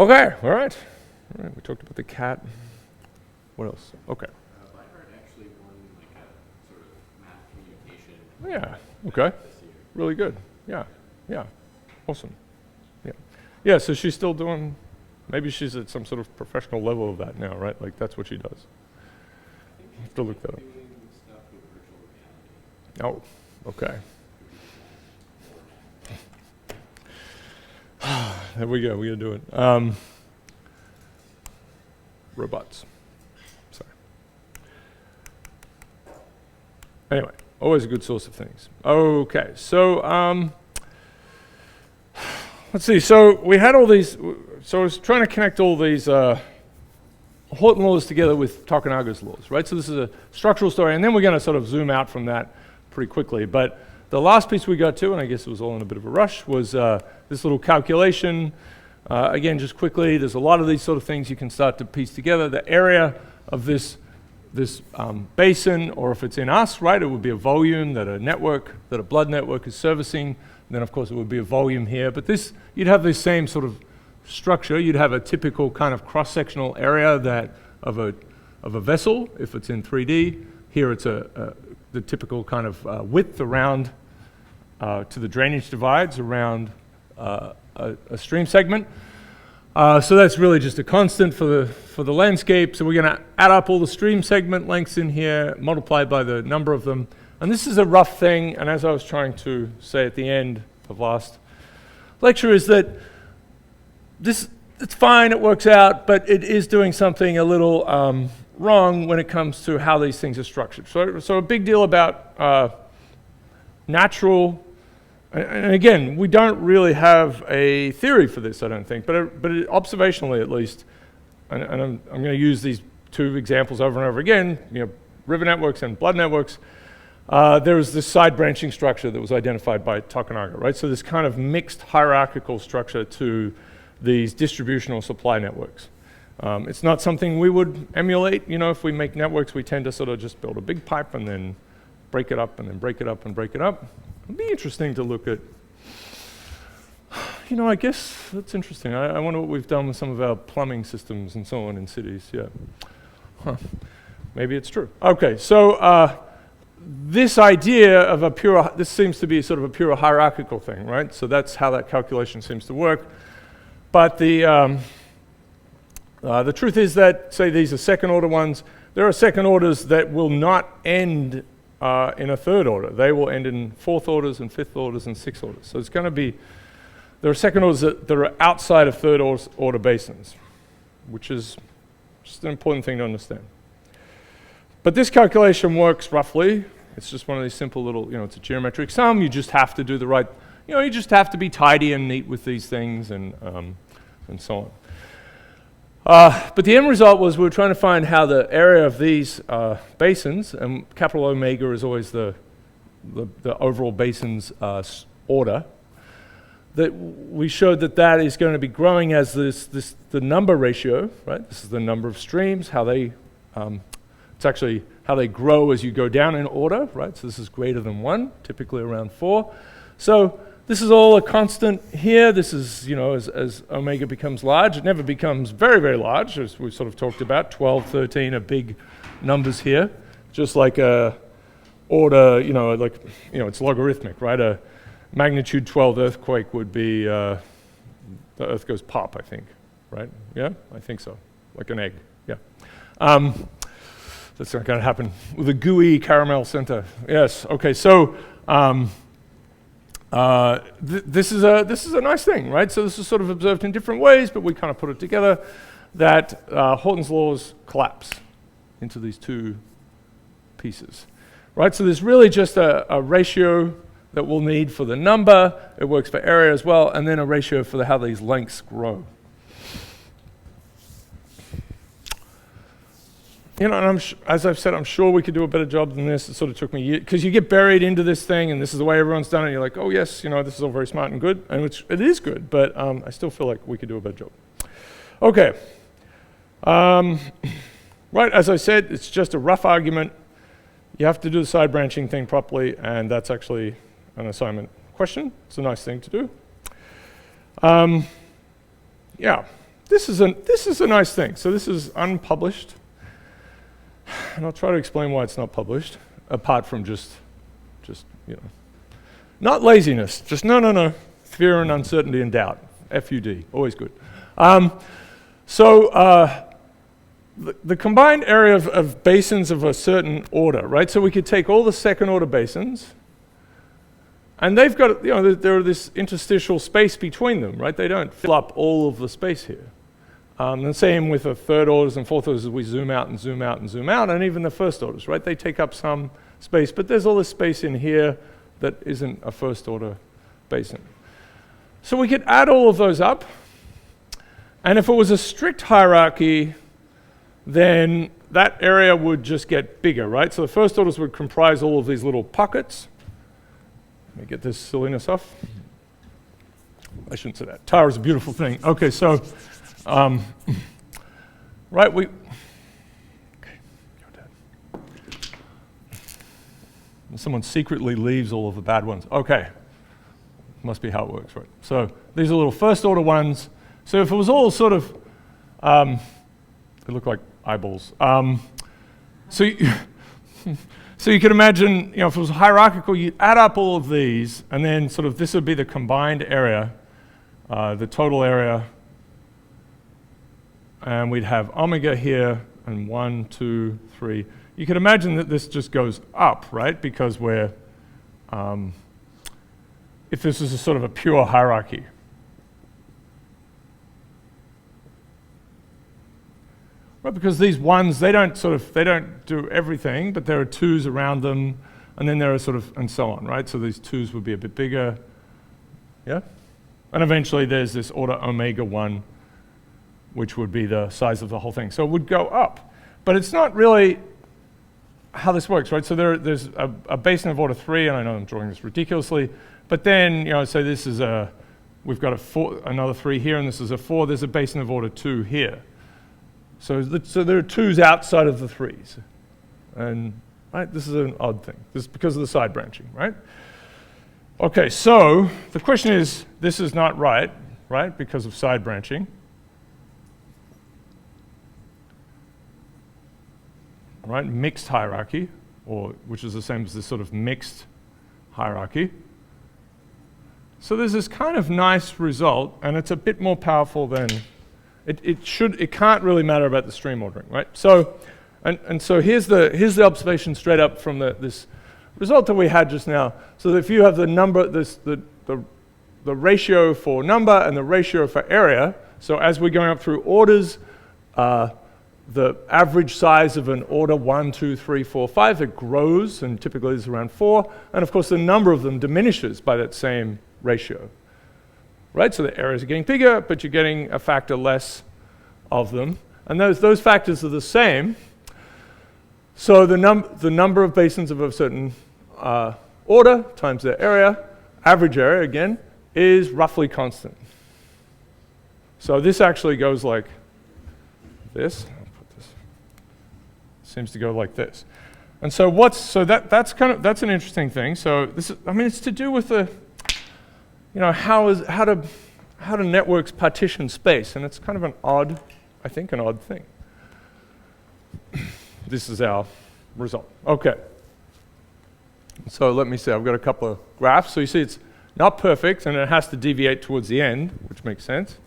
Okay, all right. All right, we talked about the cat. What else? Okay. Lightheart actually won like a sort of math communication. Yeah, okay. This year. Really good. Yeah, yeah. Awesome. Yeah. Yeah, so she's still doing, maybe she's at some sort of professional level of that now, right? Like that's what she does. I have to look that up. Doing stuff with virtual reality. Oh, okay. There we go, we're gonna do it. Robots. Sorry. Anyway, always a good source of things. Okay, so let's see. So we had all these. So I was trying to connect all these Horton laws together with Tokunaga's laws, right? So this is a structural story, and then we're going to sort of zoom out from that pretty quickly. But the last piece we got to, and I guess it was all in a bit of a rush, was this little calculation. Again, just quickly, there's a lot of these sort of things you can start to piece together. The area of this basin, or if it's in us, right, it would be a volume that a blood network is servicing. And then, of course, it would be a volume here. But this, you'd have this same sort of structure. You'd have a typical kind of cross-sectional area of a vessel, if it's in 3D. Here, it's the typical kind of width around to the drainage divides around a stream segment. So that's really just a constant for the landscape. So we're going to add up all the stream segment lengths in here, multiply by the number of them. And this is a rough thing, and as I was trying to say at the end of last lecture, is that it's fine, it works out, but it is doing something a little wrong when it comes to how these things are structured. So a big deal about natural. And again, we don't really have a theory for this, I don't think, but observationally at least, and I'm going to use these two examples over and over again, river networks and blood networks. There was this side branching structure that was identified by Tokunaga, right? So this kind of mixed hierarchical structure to these distributional supply networks. It's not something we would emulate. If we make networks, we tend to sort of just build a big pipe and then break it up and then break it up and break it up. It'd be interesting to look at, I guess that's interesting. I wonder what we've done with some of our plumbing systems and so on in cities, yeah. Maybe it's true. Okay, so this idea of this seems to be sort of a pure hierarchical thing, right? So that's how that calculation seems to work. But the truth is that, say these are second order ones, there are second orders that will not end in a third order. They will end in fourth orders and fifth orders and sixth orders. So it's going to be, there are second orders that are outside of third order basins, which is just an important thing to understand. But this calculation works roughly. It's just one of these simple little, it's a geometric sum. You just have to do the right, you just have to be tidy and neat with these things and so on. But the end result was we were trying to find how the area of these basins, and capital omega is always the overall basin's order, that we showed that is going to be growing as the number ratio, right? This is the number of streams, how they, it's actually how they grow as you go down in order, right? So this is greater than 1, typically around 4. So this is all a constant here. This is, as omega becomes large, it never becomes very, very large, as we've sort of talked about. 12, 13 are big numbers here. Just like a order, it's logarithmic, right? A magnitude 12 earthquake would be, the earth goes pop, I think, right? Yeah, I think so, like an egg, yeah. That's not going to happen with a gooey caramel center. Yes, okay, so, this is a nice thing, right? So this is sort of observed in different ways, but we kind of put it together that Horton's laws collapse into these two pieces, right? So there's really just a ratio that we'll need for the number. It works for area as well, and then a ratio for how these lengths grow. And as I've said, I'm sure we could do a better job than this. It sort of took me years, because you get buried into this thing, and this is the way everyone's done it, and you're like, oh yes, this is all very smart and good, and it is good, but I still feel like we could do a better job. Okay. Right, as I said, it's just a rough argument. You have to do the side branching thing properly, and that's actually an assignment question. It's a nice thing to do. Yeah. this is a nice thing. So this is unpublished, and I'll try to explain why it's not published, apart from just not laziness, just no, fear and uncertainty and doubt, FUD, always good. The combined area of basins of a certain order, right? So we could take all the second order basins, and they've got, there this interstitial space between them, right? They don't fill up all of the space here. The same with the third orders and fourth orders as we zoom out and zoom out and zoom out, and even the first orders, right? They take up some space, but there's all this space in here that isn't a first order basin. So we could add all of those up, and if it was a strict hierarchy, then that area would just get bigger, right? So the first orders would comprise all of these little pockets. Let me get this silliness off. I shouldn't say that. Tower is a beautiful thing. Okay, so, right, okay, you're dead. Someone secretly leaves all of the bad ones. Okay, must be how it works, right? So these are little first order ones. So if it was all sort of, they look like eyeballs. So you can imagine, if it was hierarchical, you add up all of these, and then sort of this would be the combined area, the total area, and we'd have omega here, and 1, 2, 3. You can imagine that this just goes up, right? Because we're, if this is a sort of a pure hierarchy. Right, because these ones, they don't do everything, but there are twos around them, and then there are sort of, and so on, right? So these twos would be a bit bigger, yeah? And eventually there's this order omega 1, which would be the size of the whole thing. So it would go up. But it's not really how this works, right? So there's a basin of order 3, and I know I'm drawing this ridiculously, but then, so this is we've got another 3 here, and this is a 4. There's a basin of order 2 here. So there are 2s outside of the 3s. And right, this is an odd thing. This is because of the side branching, right? Okay, so the question is, this is not right, because of side branching. Right, mixed hierarchy, which is the same as this sort of mixed hierarchy. So there's this kind of nice result, and it's a bit more powerful than it can't really matter about the stream ordering, right? So, and so here's the observation straight up from this result that we had just now. So if you have the number, the ratio for number and the ratio for area, so as we're going up through orders, the average size of an order 1, 2, 3, 4, 5, it grows, and typically it's around 4, and of course the number of them diminishes by that same ratio. Right, so the areas are getting bigger, but you're getting a factor less of them. And those factors are the same. So the number of basins of a certain order times their area, average area again, is roughly constant. So this actually goes like this. I'll put this. Seems to go like this. And so that's an interesting thing. So it's to do with the how do networks partition space, and it's kind of an odd thing. This is our result. Okay. So let me see, I've got a couple of graphs. So you see it's not perfect, and it has to deviate towards the end, which makes sense,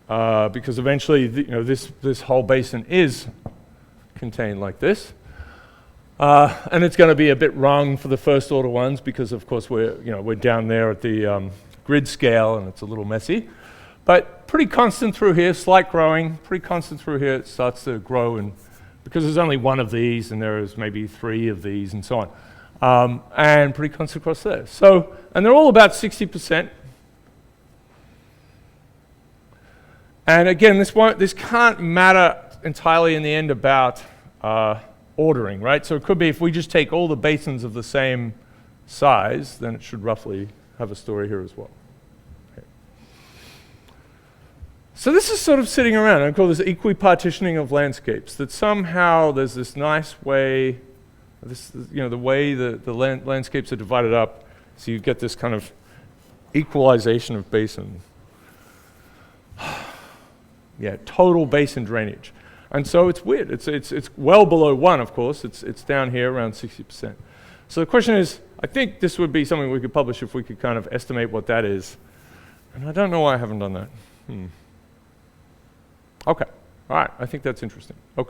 because eventually this whole basin is contained like this. And it's going to be a bit wrong for the first order ones because, of course, we're down there at the grid scale, and it's a little messy. But pretty constant through here, slight growing. Pretty constant through here. It starts to grow, and because there's only one of these, and there is maybe 3 of these, and so on, and pretty constant across there. So, and they're all about 60%. And again, this can't matter entirely in the end about ordering, right? So it could be if we just take all the basins of the same size, then it should roughly have a story here as well. Okay. So this is sort of sitting around. I call this equipartitioning of landscapes, that somehow there's this nice way, the way the landscapes are divided up, so you get this kind of equalization of basin. Yeah, total basin drainage. And so it's weird. It's well below 1, of course. It's down here around 60%. So the question is, I think this would be something we could publish if we could kind of estimate what that is. And I don't know why I haven't done that. Okay. All right. I think that's interesting. Okay.